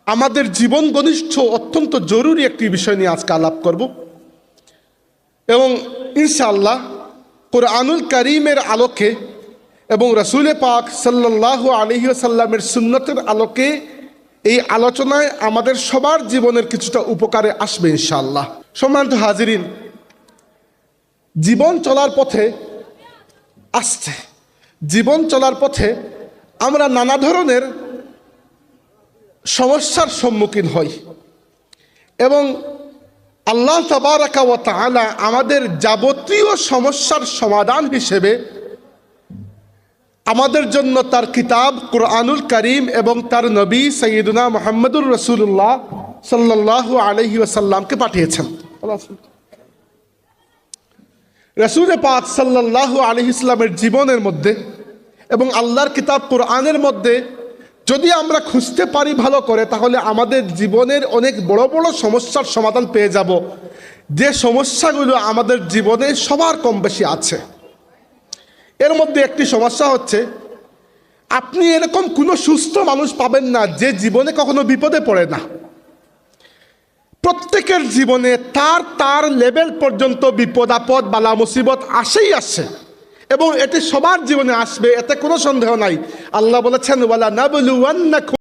আমাদের জীবন ঘনিষ্ঠ অত্যন্ত জরুরি একটি বিষয় নিয়ে আজকে আলাপ করব এবং ইনশাআল্লাহ কুরআনুল কারীমের আলোকে এবং রাসূল পাক সাল্লাল্লাহু আলাইহি ওয়াসাল্লামের সুন্নতের আলোকে এই আলোচনায় আমাদের সবার জীবনের কিছুটা উপকারে আসবে ইনশাআল্লাহ। সম্মানিত হাজিরিন, জীবন চলার পথে আমরা নানা ধরনের সমস্যার সম্মুখীন হই এবং আল্লাহ তাবারাকা ওয়া তাআলা আমাদের যাবতীয় সমস্যার সমাধান হিসেবে আমাদের জন্য তার কিতাব কুরআনুল কারীম এবং তার নবী সাইয়্যিদুনা মুহাম্মদুর রাসূলুল্লাহ সাল্লাল্লাহু আলাইহি ওয়াসাল্লামকে পাঠিয়েছেন। রাসূল পাক সাল্লাল্লাহু আলাইহি ওয়াসাল্লামের জীবনের মধ্যে এবং আল্লাহর কিতাব কুরআনের মধ্যে যদি আমরা খুঁজতে পারি ভালো করে, তাহলে আমাদের জীবনের অনেক বড় বড় সমস্যার সমাধান পেয়ে যাব, যে সমস্যাগুলো আমাদের জীবনে সবার কম বেশি আছে। এর মধ্যে একটি সমস্যা হচ্ছে, আপনি এরকম কোনো সুস্থ মানুষ পাবেন না যে জীবনে কখনো বিপদে পড়ে না। প্রত্যেকের জীবনে তার লেভেল পর্যন্ত বিপদ আপদ বালা মুসিবত আসে এবং এটি সবার জীবনে আসবে, এতে কোনো সন্দেহ নাই। আল্লাহ বলেছেন ওয়ালা নাবলুওয়ান্নাকুম